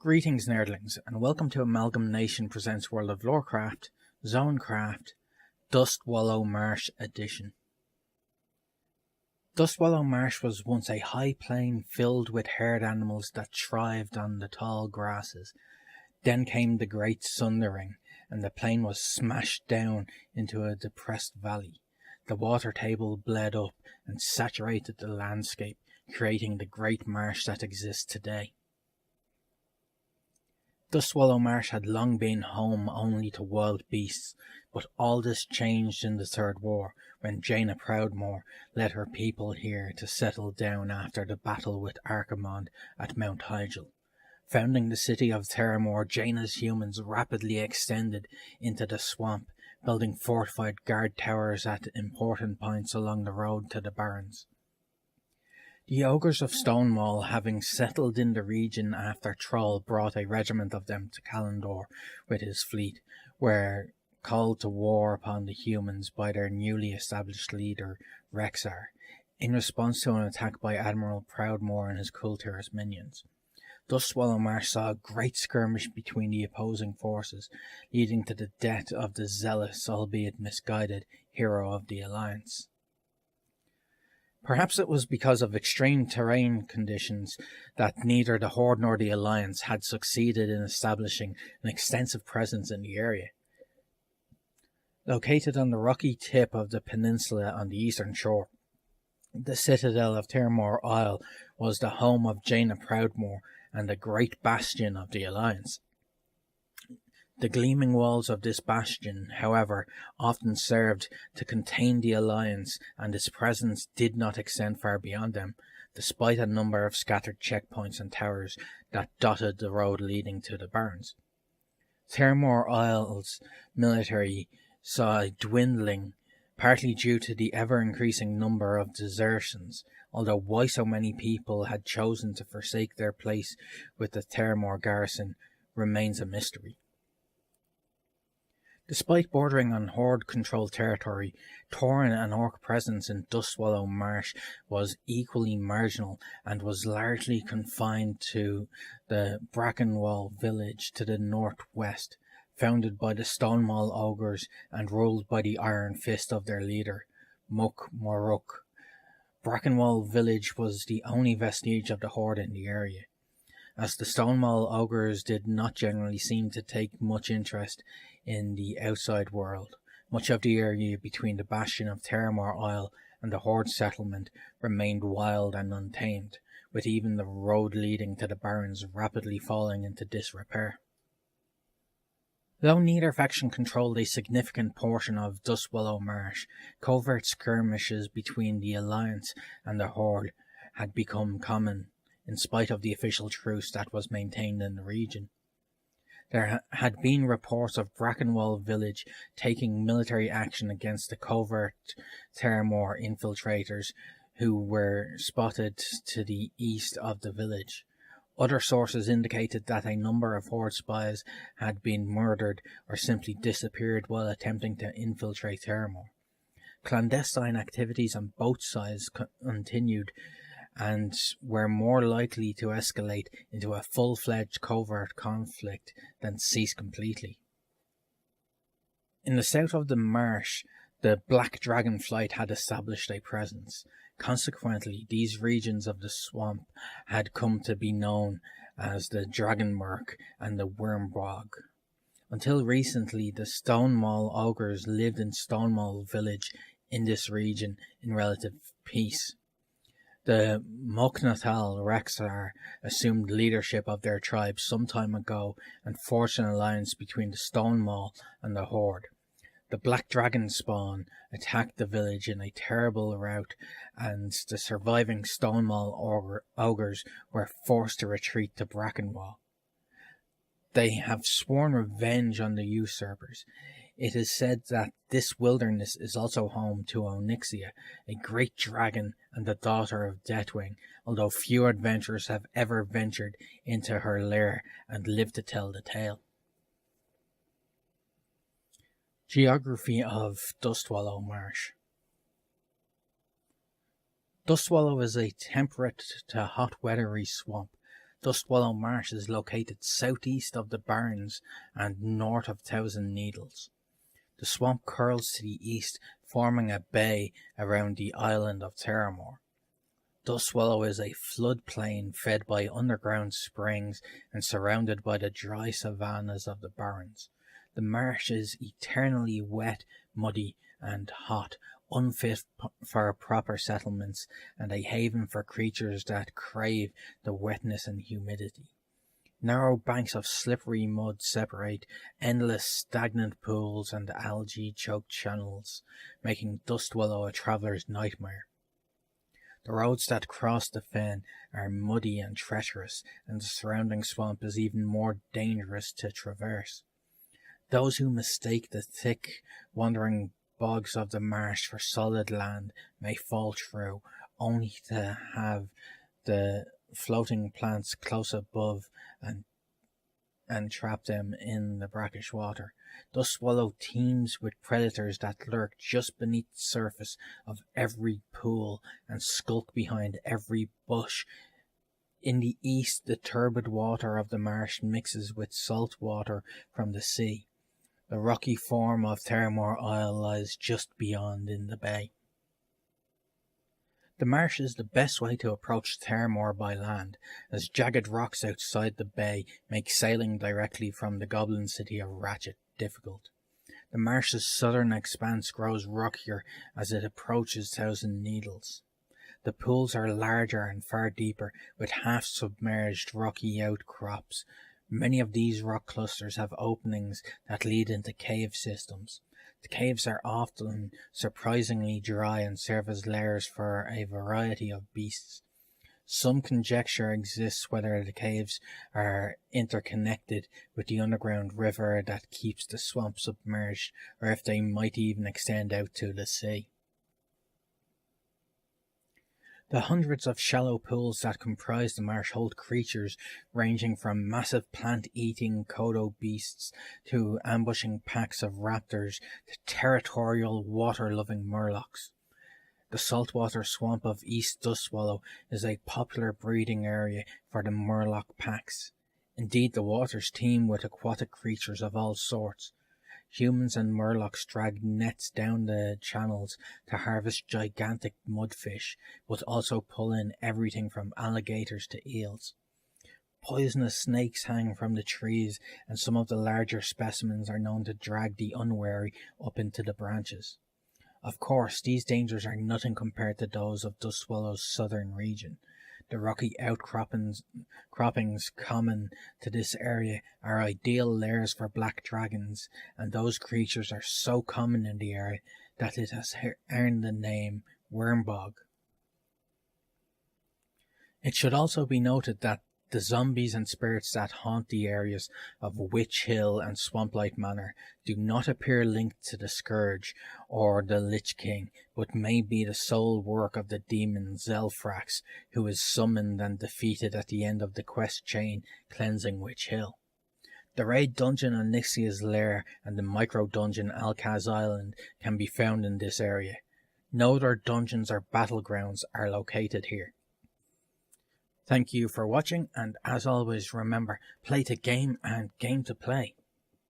Greetings nerdlings, and welcome to AmalgamNation presents World of Loreccraft, Zonecraft, Dustwallow Marsh edition. Dustwallow Marsh was once a high plain filled with haired animals that thrived on the tall grasses. Then came the great sundering, and the plain was smashed down into a depressed valley. The water table bled up and saturated the landscape, creating the great marsh that exists today. Dustwallow Marsh had long been home only to wild beasts, but all this changed in the Third War, when Jaina Proudmoore led her people here to settle down after the battle with Archimonde at Mount Hyjal. Founding the city of Theramore, Jaina's humans rapidly extended into the swamp, building fortified guard towers at important points along the road to the Barrens. The ogres of Stonewall, having settled in the region after Troll brought a regiment of them to Callandor with his fleet, were called to war upon the humans by their newly established leader, Rexar, in response to an attack by Admiral Proudmoore and his Kultir's minions. Dustwallow Marsh saw a great skirmish between the opposing forces, leading to the death of the zealous, albeit misguided, hero of the Alliance. Perhaps it was because of extreme terrain conditions that neither the Horde nor the Alliance had succeeded in establishing an extensive presence in the area. Located on the rocky tip of the peninsula on the eastern shore, the citadel of Theramore Isle was the home of Jaina Proudmoore and a great bastion of the Alliance. The gleaming walls of this bastion, however, often served to contain the Alliance, and its presence did not extend far beyond them, despite a number of scattered checkpoints and towers that dotted the road leading to the Barrens. Theramore Isle's military saw a dwindling, partly due to the ever-increasing number of desertions, although why so many people had chosen to forsake their place with the Theramore garrison remains a mystery. Despite bordering on Horde-controlled territory, Tauren and Orc presence in Dustwallow Marsh was equally marginal and was largely confined to the Brackenwall village to the northwest, founded by the Stonewall Ogres and ruled by the iron fist of their leader, Muk Moruk. Brackenwall village was the only vestige of the Horde in the area, as the Stonewall Ogres did not generally seem to take much interest in the outside world. Much of the area between the bastion of Theramore Isle and the Horde settlement remained wild and untamed, with even the road leading to the Barrens rapidly falling into disrepair. Though neither faction controlled a significant portion of Dustwallow Marsh, covert skirmishes between the Alliance and the Horde had become common, in spite of the official truce that was maintained in the region. There had been reports of Brackenwall village taking military action against the covert Theramore infiltrators who were spotted to the east of the village. Other sources indicated that a number of Horde spies had been murdered or simply disappeared while attempting to infiltrate Theramore. Clandestine activities on both sides continued and were more likely to escalate into a full-fledged covert conflict than cease completely. In the south of the marsh, the Black Dragon Flight had established a presence. Consequently, these regions of the swamp had come to be known as the Dragonmurk and the Wormbog. Until recently, the Stonewall Ogres lived in Stonewall village in this region in relative peace. The Moknathal Rexar assumed leadership of their tribe some time ago and forged an alliance between the Stonewall and the Horde. The Black Dragon spawn attacked the village in a terrible rout, and the surviving Stonewall ogres were forced to retreat to Brackenwall. They have sworn revenge on the usurpers. It is said that this wilderness is also home to Onyxia, a great dragon and the daughter of Deathwing, although few adventurers have ever ventured into her lair and lived to tell the tale. Geography of Dustwallow Marsh. Dustwallow is a temperate to hot weathery swamp Dustwallow Marsh is located southeast of the Barrens and north of Thousand Needles. The swamp curls to the east, forming a bay around the island of Terramore. Dustwallow is a floodplain fed by underground springs and surrounded by the dry savannas of the Barrens. The marsh is eternally wet, muddy, and hot, unfit for proper settlements, and a haven for creatures that crave the wetness and humidity. Narrow banks of slippery mud separate endless stagnant pools and algae-choked channels, making Dustwallow a traveller's nightmare. The roads that cross the fen are muddy and treacherous, and the surrounding swamp is even more dangerous to traverse. Those who mistake the thick, wandering bogs of the marsh for solid land may fall through, only to have the floating plants close above and trap them in the brackish water. Dustwallow teems with predators that lurk just beneath the surface of every pool and skulk behind every bush. In the east, the turbid water of the marsh mixes with salt water from the sea. The rocky form of Terramore Isle lies just beyond in the bay. The marsh is the best way to approach Terramore by land, as jagged rocks outside the bay make sailing directly from the goblin city of Ratchet difficult. The marsh's southern expanse grows rockier as it approaches Thousand Needles. The pools are larger and far deeper, with half-submerged rocky outcrops. Many of these rock clusters have openings that lead into cave systems. The caves are often surprisingly dry and serve as lairs for a variety of beasts. Some conjecture exists whether the caves are interconnected with the underground river that keeps the swamp submerged, or if they might even extend out to the sea. The hundreds of shallow pools that comprise the marsh hold creatures ranging from massive plant-eating kodo beasts to ambushing packs of raptors to territorial water-loving murlocs. The saltwater swamp of East Dustwallow is a popular breeding area for the murloc packs. Indeed, the waters teem with aquatic creatures of all sorts. Humans and murlocs drag nets down the channels to harvest gigantic mudfish, but also pull in everything from alligators to eels. Poisonous snakes hang from the trees, and some of the larger specimens are known to drag the unwary up into the branches. Of course, these dangers are nothing compared to those of Dustwallow's southern region. The rocky outcroppings common to this area are ideal lairs for black dragons, and those creatures are so common in the area that it has earned the name Wormbog. It should also be noted that the zombies and spirits that haunt the areas of Witch Hill and Swamplight Manor do not appear linked to the Scourge or the Lich King, but may be the sole work of the demon Zelfrax, who is summoned and defeated at the end of the quest chain cleansing Witch Hill. The raid dungeon on Nixia's Lair and the micro-dungeon Alcaz Island can be found in this area. No other dungeons or battlegrounds are located here. Thank you for watching, and as always, remember, play to game and game to play.